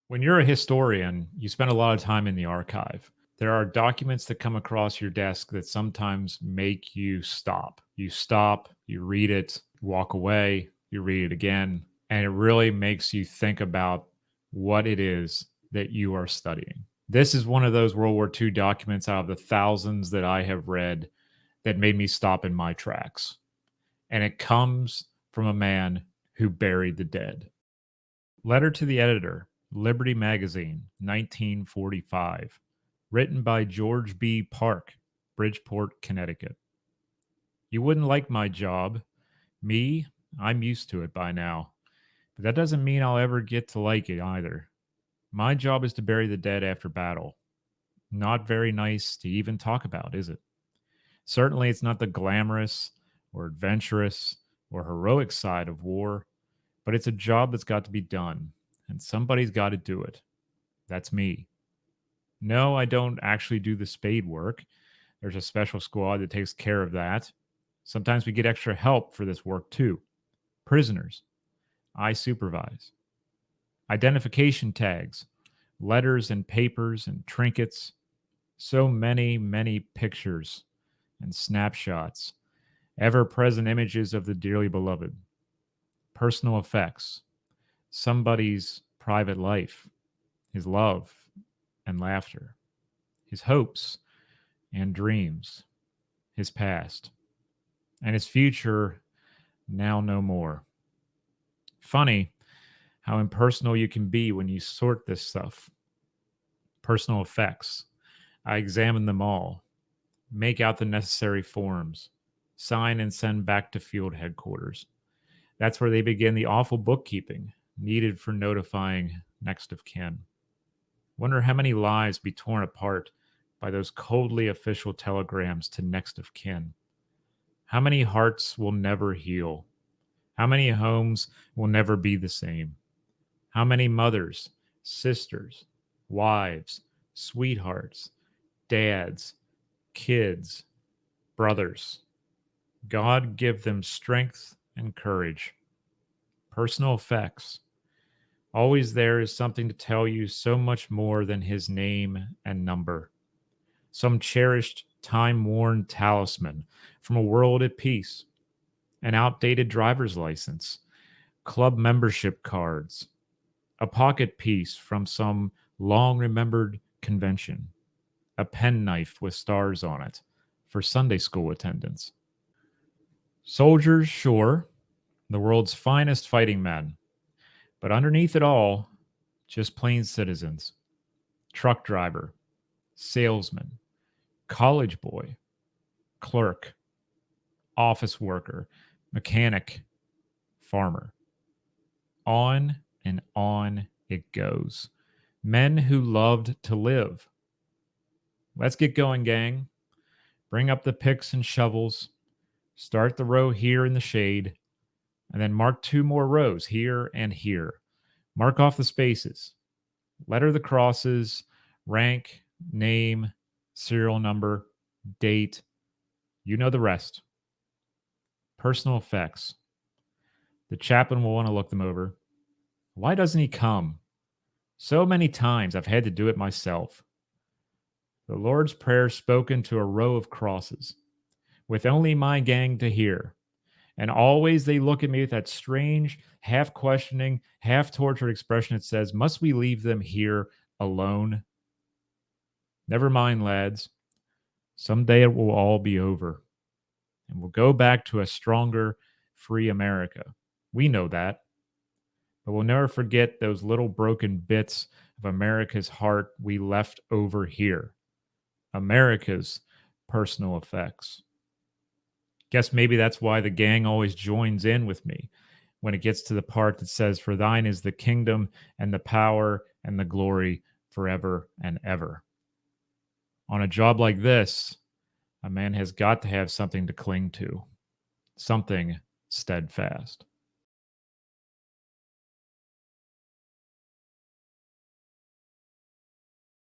When you're a historian, you spend a lot of time in the archive. There are documents that come across your desk that sometimes make you stop. You stop, you read it, walk away, you read it again, and it really makes you think about what it is that you are studying. This is one of those World War II documents out of the thousands that I have read that made me stop in my tracks. And it comes from a man who buried the dead. Letter to the Editor, Liberty Magazine, 1945. Written by George B. Park, Bridgeport, Connecticut. You wouldn't like my job. Me, I'm used to it by now. But that doesn't mean I'll ever get to like it either. My job is to bury the dead after battle. Not very nice to even talk about, is it? Certainly, it's not the glamorous or adventurous or heroic side of war, but it's a job that's got to be done, and somebody's got to do it. That's me. No, I don't actually do the spade work. There's a special squad that takes care of that. Sometimes we get extra help for this work too. Prisoners. I supervise. Identification tags, letters and papers and trinkets. So many, many pictures and snapshots, ever present images of the dearly beloved. Personal effects, somebody's private life, his love and laughter, his hopes and dreams, his past, and his future now no more. Funny how impersonal you can be when you sort this stuff. Personal effects. I examine them all, make out the necessary forms, sign and send back to field headquarters. That's where they begin the awful bookkeeping needed for notifying next of kin. Wonder how many lives be torn apart by those coldly official telegrams to next of kin. How many hearts will never heal? How many homes will never be the same? How many mothers, sisters, wives, sweethearts, dads, kids, brothers? God give them strength and courage. Personal effects. Always there is something to tell you so much more than his name and number. Some cherished, time worn talisman from a world at peace, an outdated driver's license, club membership cards, a pocket piece from some long remembered convention, a penknife with stars on it for Sunday school attendance. Soldiers, sure, the world's finest fighting men, but underneath it all, just plain citizens. Truck driver, salesman, college boy, clerk, office worker, mechanic, farmer. On and on it goes. Men who loved to live. Let's get going, gang. Bring up the picks and shovels. Start the row here in the shade, and then mark two more rows here and here. Mark off the spaces. Letter the crosses, rank, name, serial number, date. You know the rest. Personal effects. The chaplain will want to look them over. Why doesn't he come? So many times I've had to do it myself. The Lord's Prayer spoken to a row of crosses, with only my gang to hear. And always they look at me with that strange, half questioning, half tortured expression that says, must we leave them here alone? Never mind, lads. Someday it will all be over, and we'll go back to a stronger, free America. We know that. But we'll never forget those little broken bits of America's heart we left over here. America's personal effects. Guess maybe that's why the gang always joins in with me when it gets to the part that says, for thine is the kingdom and the power and the glory forever and ever. On a job like this, a man has got to have something to cling to, something steadfast.